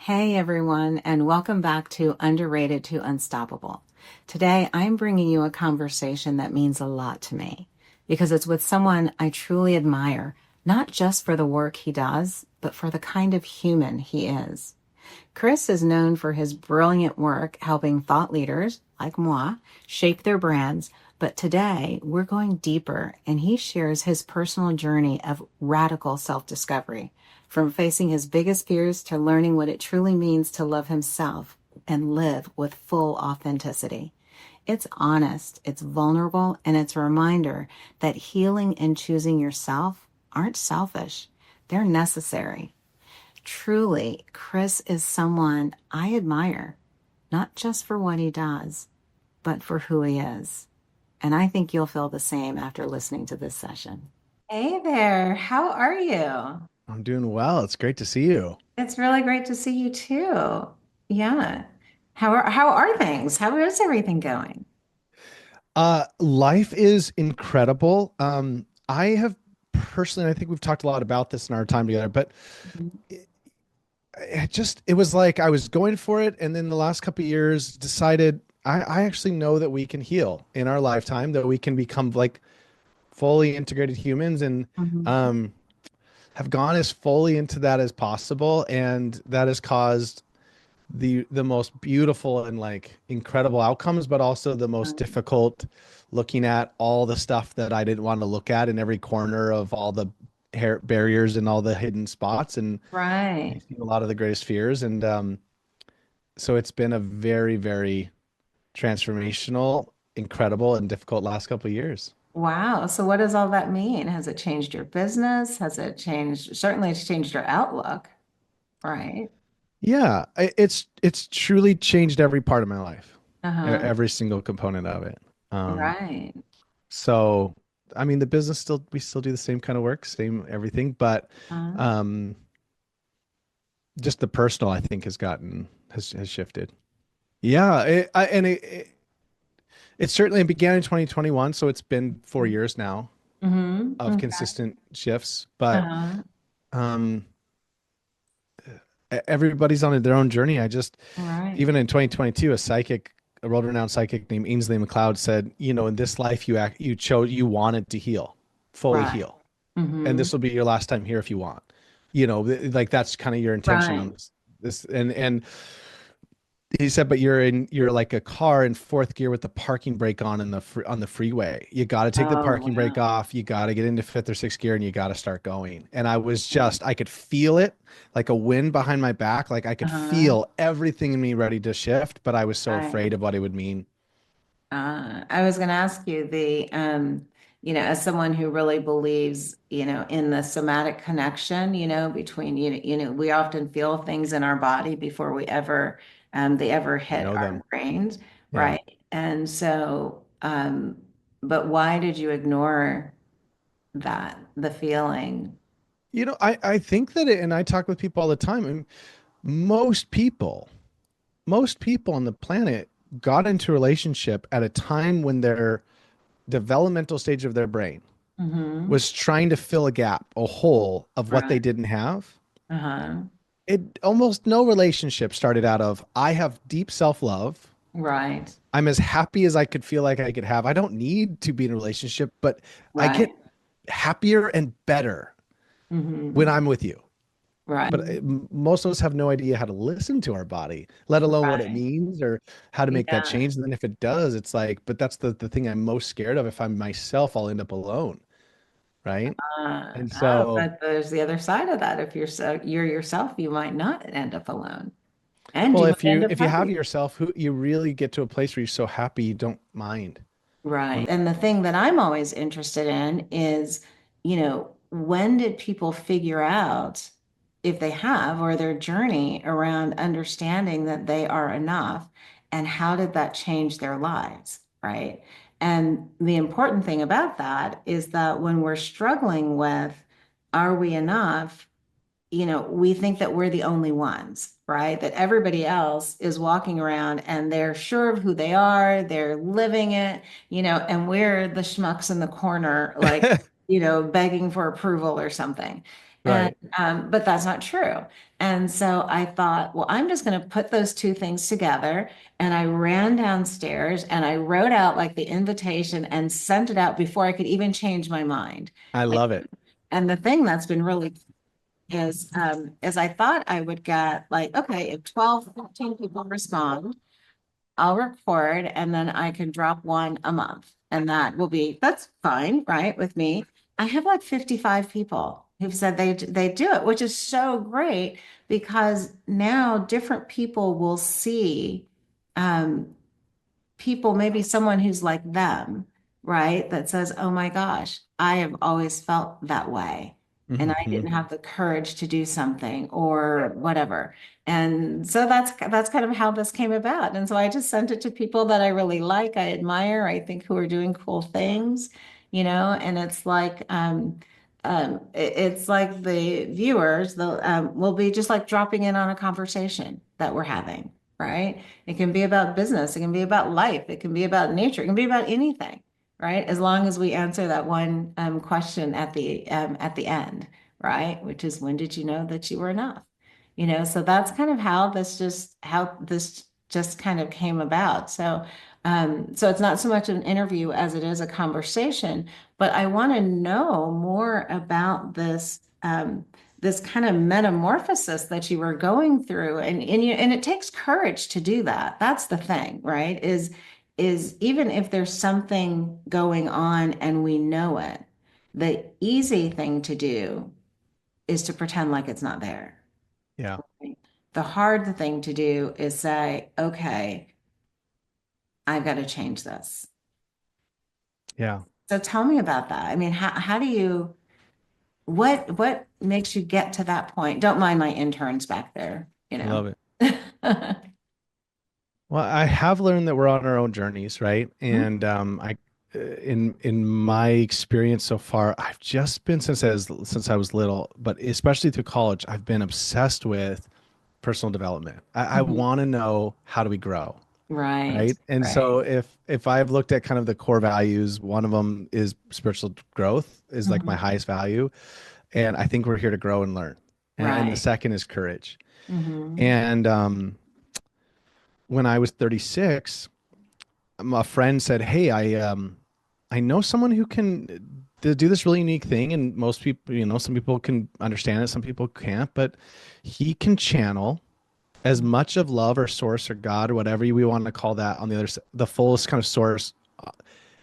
Hey everyone, and welcome back to Underrated to Unstoppable. Today, I'm bringing you a conversation that means a lot to me because it's with someone I truly admire, not just for the work he does, but for the kind of human he is. Chris is known for his brilliant work helping thought leaders, like moi, shape their brands. But today, we're going deeper, and he shares his personal journey of radical self discovery, from facing his biggest fears to learning what it truly means to love himself and live with full authenticity. It's honest, it's vulnerable, and it's a reminder that healing and choosing yourself aren't selfish, they're necessary. Truly, Chris is someone I admire, not just for what he does, but for who he is. And I think you'll feel the same after listening to this session. Hey there, how are you? I'm doing well. It's great to see you. It's really great to see you too. Yeah. How are things? How is everything going? Life is incredible. I have personally, and I think we've talked a lot about this in our time together, but Mhm. it was like I was going for it, and then the last couple of years decided I actually know that we can heal in our lifetime, that we can become like fully integrated humans, and Mhm. um, have gone as fully into that as possible, and that has caused the most beautiful and like incredible outcomes, but also the most difficult, looking at all the stuff that I didn't want to look at in every corner of all the hair barriers and all the hidden spots, and Right. facing a lot of the greatest fears. And so it's been a very, very transformational, incredible, and difficult last couple of years. Wow. So what does all that mean? Has it changed your business? Has it changed? Certainly it's changed your outlook, right? Yeah, it's truly changed every part of my life, Uh-huh. every single component of it. Um, Right. So, I mean, the business still, we still do the same kind of work, same everything, but Uh, um, just the personal, I think, has shifted. Yeah, it certainly began in 2021, so it's been 4 years now of Okay. consistent shifts. But Uh-huh. um, everybody's on their own journey. Right. Even in 2022, a world-renowned psychic named Ainsley McLeod said, in this life you wanted to heal, fully Right. heal, and Mm-hmm. this will be your last time here if you want. Like that's kind of your intention on Right. this. And he said, but you're like a car in fourth gear with the parking brake on on the freeway. You got to take the Oh, parking brake wow. off. You got to get into fifth or sixth gear, and you got to start going. And I could feel it like a wind behind my back. Like I could Uh-huh. feel everything in me ready to shift, but I was so Right. afraid of what it would mean. I was going to ask you as someone who really believes, in the somatic connection, between, we often feel things in our body before they ever hit Know our them. brains, Yeah. right? And so, but why did you ignore the feeling? I think that and I talk with people all the time, and most people most people on the planet got into a relationship at a time when their developmental stage of their brain Mm-hmm. was trying to fill a gap, a hole of what they Right. didn't have. Uh-huh. It almost no relationship started out of I have deep self-love. Right. I'm as happy as I could feel like I could have. I don't need to be in a relationship, but I Right. get happier and better when Mm-hmm. I'm with you. Right. But most of us have no idea how to listen to our body, let alone what it Right. means or how to make that Yeah. change. And then if it does, it's like, but that's the thing I'm most scared of. If I'm myself, I'll end up alone. Right. And so, But there's the other side of that. If you're yourself, you might not end up alone, and well, you might end up if you have happy. yourself, who you really get to a place where you're so happy you don't mind. Right. And the thing that I'm always interested in is, when did people figure out if they have or their journey around understanding that they are enough and how did that change their lives, right? And the important thing about that is that when we're struggling with, are we enough? We think that we're the only ones, right? That everybody else is walking around and they're sure of who they are, they're living it, and we're the schmucks in the corner, like, begging for approval or something. Right. But that's not true. And so I thought, well, I'm just going to put those two things together. And I ran downstairs and I wrote out like the invitation and sent it out before I could even change my mind. I Like, love it. and the thing that's been really is I thought I would get like, okay, if 12, 15 people respond, I'll record and then I can drop one a month. And that's fine, right, with me. I have like 55 people who've said they do it, which is so great because now different people will see um, people, maybe someone who's like them, right? That says, oh my gosh, I have always felt that way. And I Hmm. didn't have the courage to do something or whatever. And so that's kind of how this came about. And so I just sent it to people that I really like, I admire, I think who are doing cool things, and it's like the viewers, will be just like dropping in on a conversation that we're having, right? It can be about business. It can be about life. It can be about nature. It can be about anything, right? As long as we answer that one question at the end, right? Which is, when did you know that you were enough? So that's kind of how this just kind of came about. So it's not so much an interview as it is a conversation, but I want to know more about this kind of metamorphosis that you were going through, and it takes courage to do that. That's the thing, right? Is even if there's something going on and we know it, the easy thing to do is to pretend like it's not there. Yeah. The hard thing to do is say, okay, I've got to change this. Yeah. So tell me about that. I mean, how do you what makes you get to that point? Don't mind my interns back there, you I know. love it. Well, I have learned that we're on our own journeys, right? And in my experience so far, I've just been since I was little, but especially through college, I've been obsessed with personal development. I Mhm. want to know, how do we grow, Right, right? And right. so if I've looked at kind of the core values, one of them is spiritual growth is like my Mhm. highest value, and I think we're here to grow and learn. And the Right. second is courage. Hmm. And when I was 36, a friend said, "Hey, I know someone who can do this really unique thing, and most people, some people can understand it, some people can't, but he can channel as much of love or source or God or whatever we want to call that on the other side, the fullest kind of source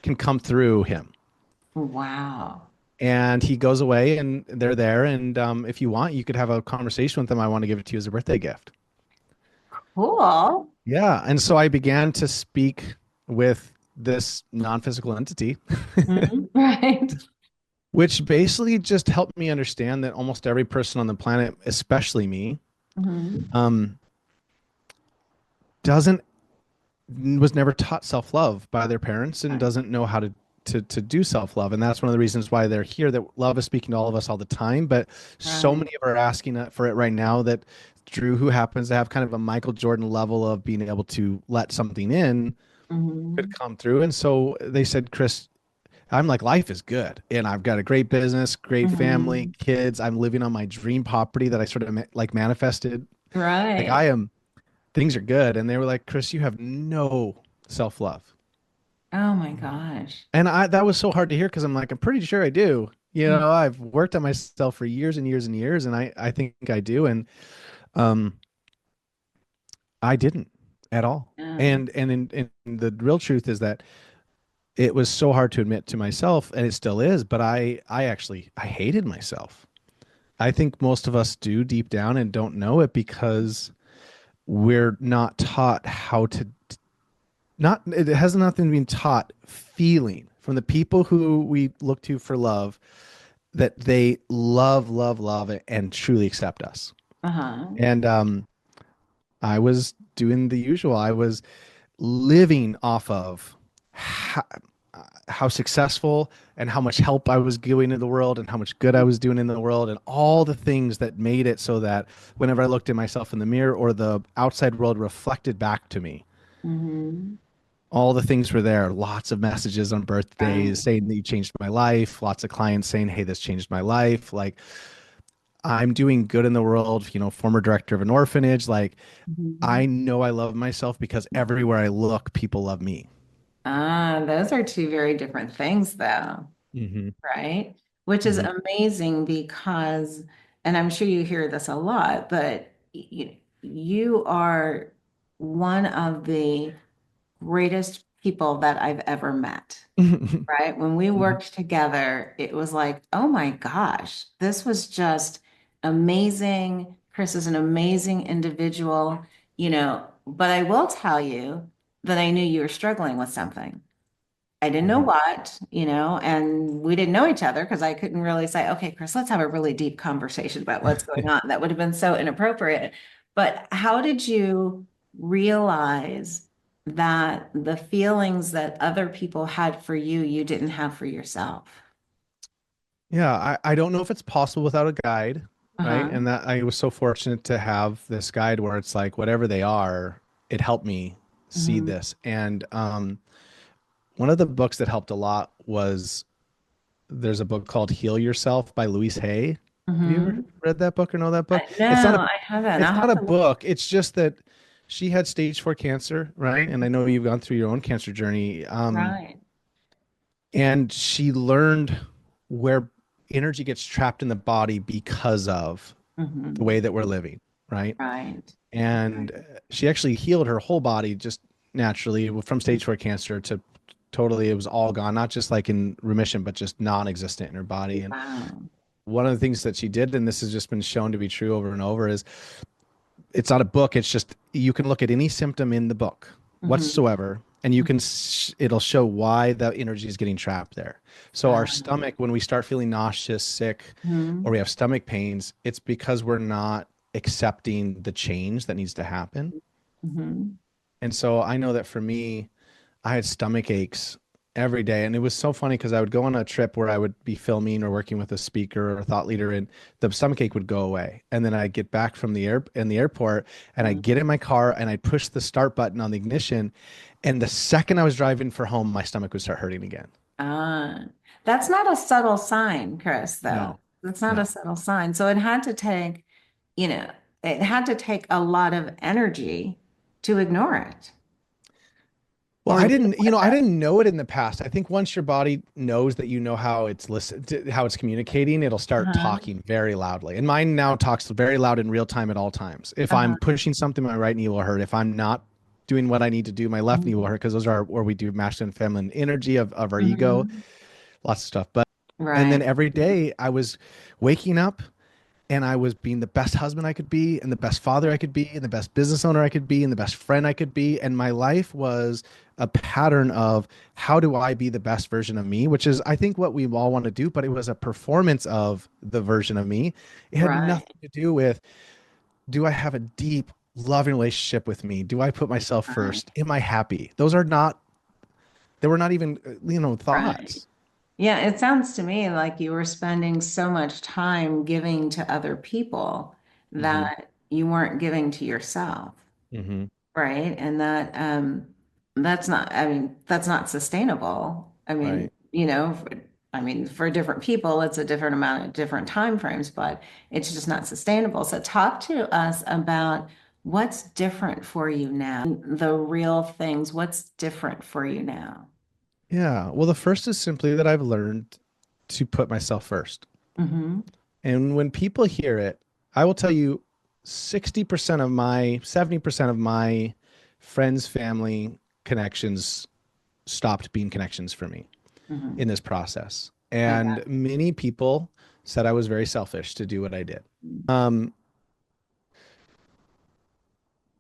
can come through him." Wow. And he goes away, and they're there. And if you want, you could have a conversation with them. I want to give it to you as a birthday gift. Cool. Yeah. And so I began to speak with this non-physical entity, Mhm. Right. which basically just helped me understand that almost every person on the planet, especially me, Hmm. um, doesn't was never taught self-love by their parents and Right. doesn't know how to do self-love. And that's one of the reasons why they're here, that love is speaking to all of us all the time, but so Right. many of are asking for it right now, that Drew, who happens to have kind of a Michael Jordan level of being able to let something in, could Hmm. come through. And so they said, Chris, I'm like, life is good. And I've got a great business, great family, Hmm. kids. I'm living on my dream property that I sort of like manifested. Like Right. things are good. And they were like, Chris, you have no self-love. Oh my gosh. And that was so hard to hear because I'm like, I'm pretty sure I do. I've worked on myself for years and years and years, and I think I do. And um, I didn't at all. Yeah. And the real truth is that it was so hard to admit to myself, and it still is, but I actually I hated myself. I think most of us do deep down and don't know it because we're not taught how to not it has nothing to be taught feeling from the people who we look to for love, that they love it and truly accept us. Uh-huh. And I was doing the usual. I was living off of how, how successful and how much help I was giving in the world and how much good I was doing in the world and all the things that made it so that whenever I looked at myself in the mirror or the outside world reflected back to me, Hmm. all the things were there. Lots of messages on birthdays Right. saying that you changed my life. Lots of clients saying, "Hey, this changed my life." Like I'm doing good in the world, former director of an orphanage. Like, I Mhm. know I love myself because everywhere I look, people love me. Ah, those are two very different things, though, Hmm. right? Which is Hmm. amazing because, and I'm sure you hear this a lot, but you are one of the greatest people that I've ever met. Right? When we worked together, it was like, oh my gosh, this was just amazing. Chris is an amazing individual, but I will tell you that I knew you were struggling with something. I didn't know Hmm. what, and we didn't know each other because I couldn't really say, okay, Chris, let's have a really deep conversation about what's going on. That would have been so inappropriate. But how did you realize that the feelings that other people had for you, you didn't have for yourself? Yeah, I don't know if it's possible without a guide, right? Uh-huh. And that I was so fortunate to have this guide where it's like whatever they are, it helped me see Hmm. this. And one of the books that helped a lot was there's a book called Heal Yourself by Louise Hay. Have you ever Hmm. read that book or know that book? No, It's not a I haven't. it's I'll not have a to look. book. It's just that she had stage 4 cancer, right? And I know you've gone through your own cancer journey. Right. And she learned where energy gets trapped in the body because of the Hmm. way that we're living, right? Right. And she actually healed her whole body just naturally from stage 4 cancer to totally, it was all gone, not just like in remission, but just non-existent in her body. And Wow. one of the things that she did, and this has just been shown to be true over and over, is it's not a book. It's just you can look at any symptom in the book Hmm. whatsoever, and you can it'll show why the energy is getting trapped there. So our stomach, when we start feeling nauseous, sick, or we have stomach pains, it's because we're not accepting the change that needs to happen. Hmm. And so I know that for me, I had stomach aches every day. And it was so funny because I would go on a trip where I would be filming or working with a speaker or a thought leader, and the stomach ache would go away. And then I'd get back from the airport, and I'd get in my car and I'd push the start button on the ignition. And the second I was driving for home, my stomach would start hurting again. Ah, that's not a subtle sign, Chris, though. No, That's not a no. subtle sign. So you know, it had to take a lot of energy to ignore it Well, or deal with I it. didn't know it in the past. I think once your body knows that you know how it's how it's communicating, it'll start Uh-huh. talking very loudly. And mine now talks very loud in real time at all times. If I'm Uh-huh. pushing something, my right knee will hurt. If I'm not doing what I need to do, my left knee will Mhm. hurt because those are where we do masculine and feminine energy of our ego, Mhm. lots of stuff. And then Right. every day I was waking up and I was being the best husband I could be, and the best father I could be, and the best business owner I could be, and the best friend I could be. And my life was a pattern of how do I be the best version of me, which is, I think, what we all want to do, but it was a performance of the version of me. It had Right. nothing to do with, do I have a deep, loving relationship with me? Do I put myself Right. first? Am I happy? Those are not, they were not even, Right. thoughts. Yeah, it sounds to me like you were spending so much time giving to other people Hmm. that you weren't giving to yourself. Hmm. Right. And that's not, I mean, that's not sustainable. I mean, Right. for different people, it's a different amount of different time frames, but it's just not sustainable. So talk to us about what's different for you now, the real things, what's different for you now. Yeah. Well, the first is simply that I've learned to put myself first. Hmm. And when people hear it, I will tell you 60% of 70% of my friends, family connections stopped being connections for me in Hmm. this process. Yeah. And many people said I was very selfish to do what I did.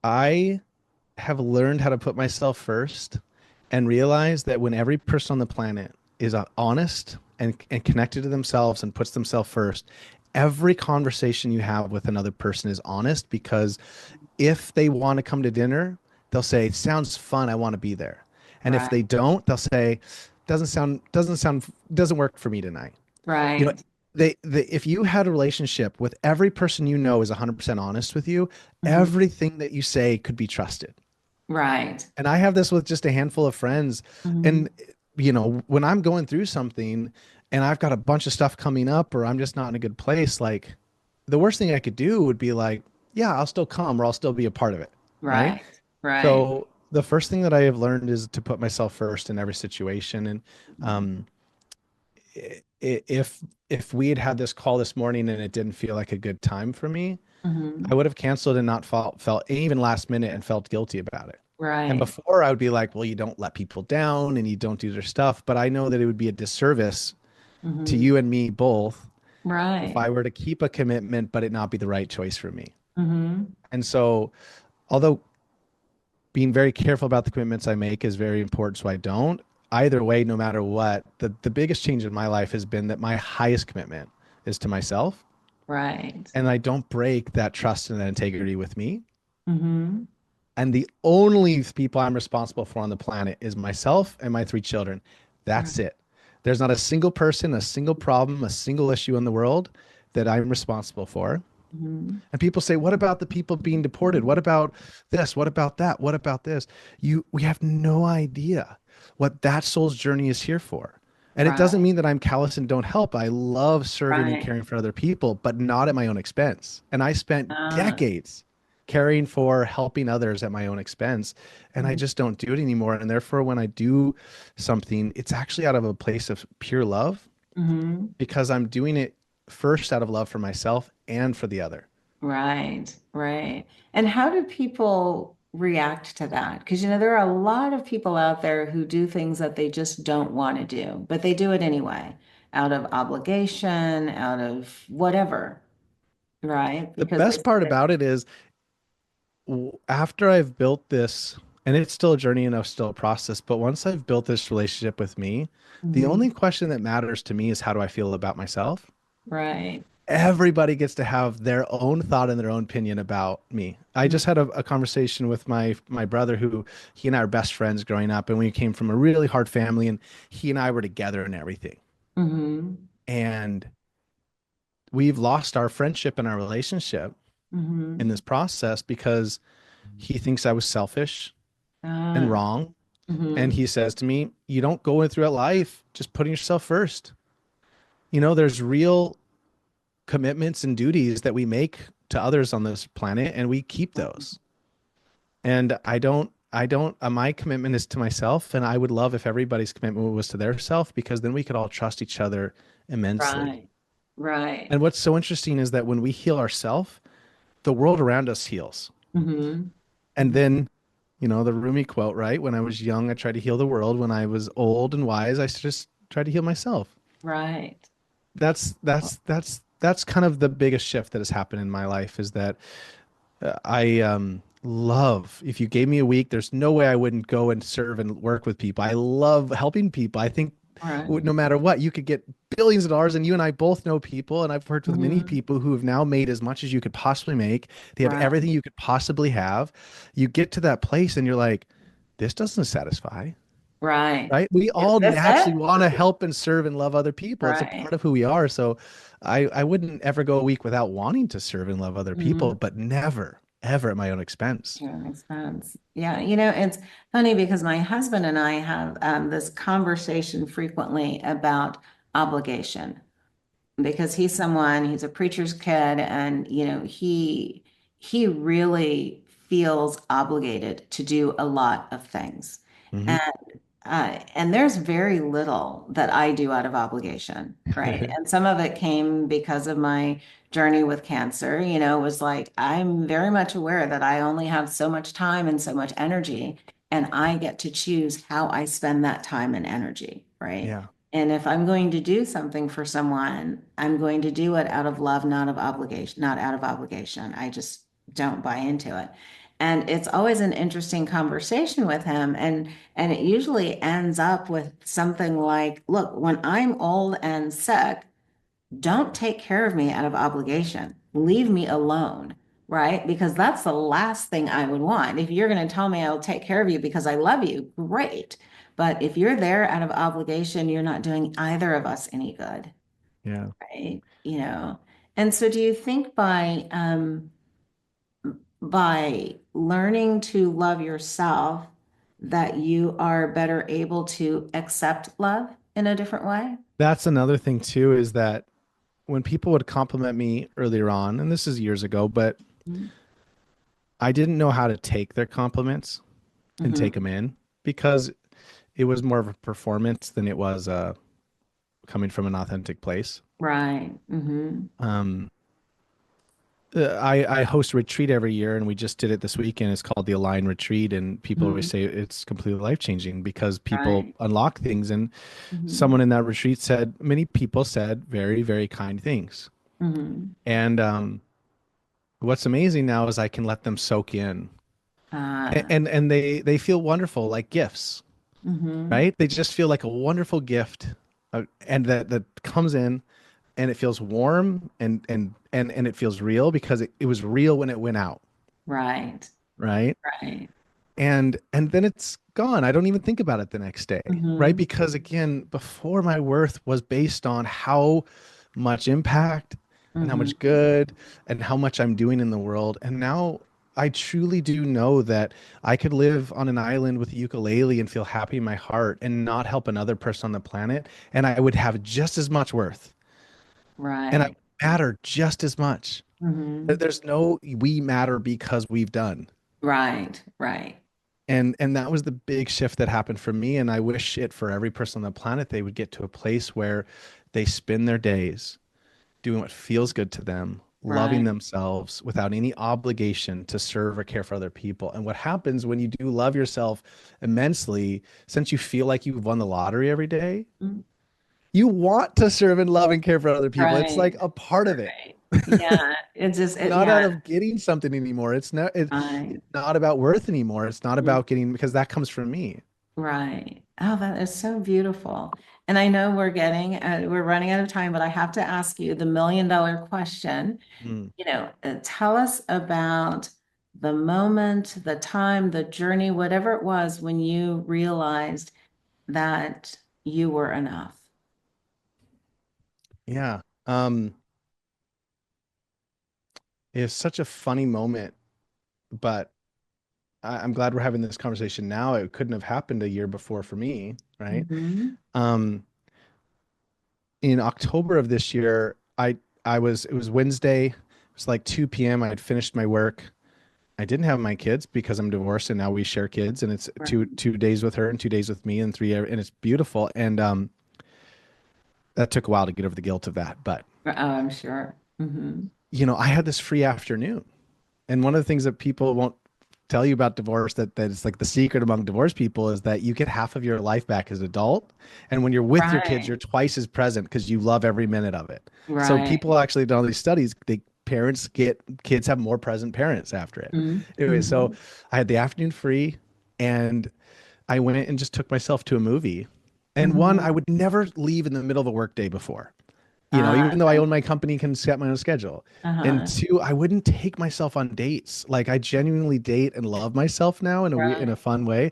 I have learned how to put myself first and realize that when every person on the planet is honest and connected to themselves and puts themselves first, every conversation you have with another person is honest because if they want to come to dinner, they'll say, sounds fun. I want to be there. And if they Right. don't, they'll say, doesn't work for me tonight. You know, Right. if you had a relationship with every person you know is 100% honest with you, Hmm. everything that you say could be trusted. Right. And I have this with just a handful of friends. Hmm. And, when I'm going through something and I've got a bunch of stuff coming up or I'm just not in a good place, like the worst thing I could do would be like, yeah, I'll still come or I'll still be a part of it. Right. Right. Right. So the first thing that I have learned is to put myself first in every situation. And um, if we had had this call this morning and it didn't feel like a good time for me, I Hmm. would have canceled and not felt even last minute and felt guilty about it. And Right. before I would be like, well, you don't let people down and you don't do their stuff. But I know that it would be a disservice to Hmm. you and me both if Right. I were to keep a commitment, but it not be the right choice for me. Hmm. And so, although being very careful about the commitments I make is very important, so I don't, either way, no matter what, the biggest change in my life has been that my highest commitment is to myself. Right. And I don't break that trust and that integrity with me. Hmm. And the only people I'm responsible for on the planet is myself and my three children. That's Right. it. There's not a single person, a single problem, a single issue in the world that I'm responsible for. Hmm. And people say, what about the people being deported? What about this? What about that? What about this? We have no idea what that soul's journey is here for. And it doesn't Right. mean that I'm callous and don't help. I love serving and Right. caring for other people, but not at my own expense. And I spent Ah. decades caring for, helping others at my own expense. And I just don't do it anymore. And therefore, when I do something, it's actually out of a place of pure love Hmm. because I'm doing it first out of love for myself and for the other. Right, right. And how do people react to that? Because, there are a lot of people out there who do things that they just don't want to do, but they do it anyway, out of obligation, out of whatever, right? The Because they best see part it. about it is after I've built this, and it's still a journey and it's still a process, but once I've built this relationship with me, the Mhm. only question that matters to me is how do I feel about myself? Right. Everybody gets to have their own thought and their own opinion about me. I just had a conversation with my brother who he and I are best friends growing up, and we came from a really hard family, and he and I were together and everything. Mm-hmm. And we've lost our friendship and our relationship in Mm-hmm. this process because he thinks I was selfish and Ah. wrong. And Mm-hmm. he says to me, you don't go in through life just putting yourself first. There's real commitments and duties that we make to others on this planet, and we keep those. And my commitment is to myself. And I would love if everybody's commitment was to their self, because then we could all trust each other immensely. Right. Right. And what's so interesting is that when we heal ourselves, the world around us heals. Mm-hmm. And then, the Rumi quote, right? When I was young, I tried to heal the world. When I was old and wise, I just tried to heal myself. Right. That's kind of the biggest shift that has happened in my life is that I love, if you gave me a week, there's no way I wouldn't go and serve and work with people. I love helping people. I think Right. no matter what, you could get billions of dollars. And you and I both know people, and I've worked with many Mm-hmm. people who have now made as much as you could possibly make. They have Right. everything you could possibly have. You get to that place and you're like, this doesn't satisfy, Right. right? We Is all this naturally it? want to help and serve and love other people. It's a Right. part of who we are. So I wouldn't ever go a week without wanting to serve and love other people, Mm-hmm. but never, ever at my own expense. Yeah, makes sense. Yeah, it's funny because my husband and I have this conversation frequently about obligation because he's a preacher's kid, and he really feels obligated to do a lot of things. Hmm. And there's very little that I do out of obligation, right? And some of it came because of my journey with cancer. It was like I'm very much aware that I only have so much time and so much energy, and I get to choose how I spend that time and energy, right? Yeah. And if I'm going to do something for someone, I'm going to do it out of love, not of obligation, not out of obligation. I just don't buy into it. And it's always an interesting conversation with him. And it usually ends up with something like, look, when I'm old and sick, don't take care of me out of obligation. Leave me alone, right? Because that's the last thing I would want. If you're going to tell me I'll take care of you because I love you, great. But if you're there out of obligation, you're not doing either of us any good, Yeah. right? And so do you think by learning to love yourself that you are better able to accept love in a different way? That's another thing too, is that when people would compliment me earlier on, and this is years ago, but Mm-hmm. I didn't know how to take their compliments and take Mm-hmm. them in because it was more of a performance than it was coming from an authentic place. Right. Mm-hmm. Um, I host a retreat every year, and we just did it this weekend. It's called the Align Retreat, and people always Mm-hmm. say it's completely life changing because people Right. unlock things. And Mm-hmm. someone in that retreat said, many people said very, very kind things. Mm-hmm. And what's amazing now is I can let them soak in, Uh, and they feel wonderful, like gifts, mm-hmm. right? They just feel like a wonderful gift, and that comes in, and it feels warm and it feels real because it was real when it went out, Right. right? Right. And then it's gone. I don't even think about it the next day, right? Mm-hmm. Because again, before my worth was based on how much impact and how Mm-hmm. much good and how much I'm doing in the world. And now I truly do know that I could live on an island with a ukulele and feel happy in my heart and not help another person on the planet, and I would have just as much worth and I Right. matter just as much. Mm-hmm. There's no we matter because we've done. Right. Right. And that was the big shift that happened for me. And I wish it for every person on the planet, they would get to a place where they spend their days doing what feels good to them, loving Right. themselves without any obligation to serve or care for other people. And what happens when you do love yourself immensely, since you feel like you've won the lottery every day, Mm. you want to serve and love and care for other people. It's like Right. a part of it. Right. Yeah. It just, Not out yeah. of getting something anymore. Right. It's not about worth anymore. It's not about getting because that comes from me. Right. Oh, that is so beautiful. And I know we're running out of time, but I have to ask you the $1 million question. Mm. Tell us about the moment, the time, the journey, whatever it was when you realized that you were enough. Yeah. It's such a funny moment, but I'm glad we're having this conversation now. It couldn't have happened a year before for me, right? Hmm. Um, in October of this year, it was Wednesday. It was like 2 p.m. I had finished my work. I didn't have my kids because I'm divorced and now we share kids, and it's Right. two days with her and 2 days with me and and it's beautiful. And that took a while to get over the guilt of that. But Oh, I'm sure. Hmm. I had this free afternoon. And one of the things that people won't tell you about divorce, that is like the secret among divorced people, is that you get half of your life back as an adult. And when you're with your kids, Right. you're twice as present because you love every minute of it. So Right. people actually done all these studies, kids have more present parents after it. Anyway, so Mm-hmm. I had the afternoon free and I went and just took myself to a movie. And one, I Hmm. would never leave in the middle of a workday before, even though I Okay. own my company, can set my own schedule. And Uh-huh. two, I wouldn't take myself on dates. Like I genuinely date and love myself now in a Right. fun way.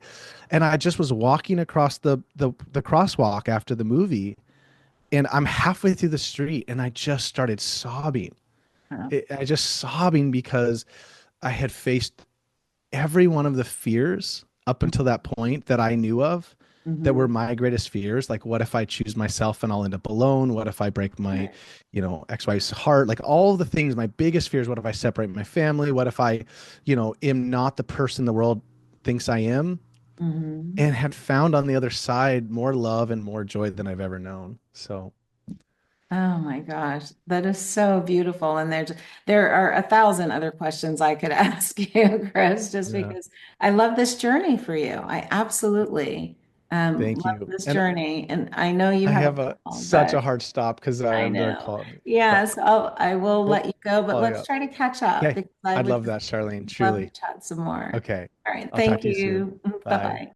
And I just was walking across the crosswalk after the movie, and I'm halfway through the street, and I just started sobbing. Uh, I just sobbing because I had faced every one of the fears up until that point that I knew of that mm-hmm. were my greatest fears. Like, what if I choose myself and I'll end up alone? What if I break my, Right. ex-wife's heart? Like all the things, my biggest fears. What if I separate my family? What if I, am not the person the world thinks I am? Hmm. And had found on the other side more love and more joy than I've ever known. So Oh my gosh, that is so beautiful. And there are 1,000 other questions I could ask you, Chris, just yeah, because I love this journey for you. I absolutely thank love you. this And journey. And I know you I have a have a call, such a but hard stop because I I have another know. call, but Yes, I will we'll let you go, but follow let's up. try to catch up Okay. because I I'd would love just that, Charlene. love to Truly. chat some more. Okay. All right, I'll talk thank to you soon. you. Bye. Bye-bye.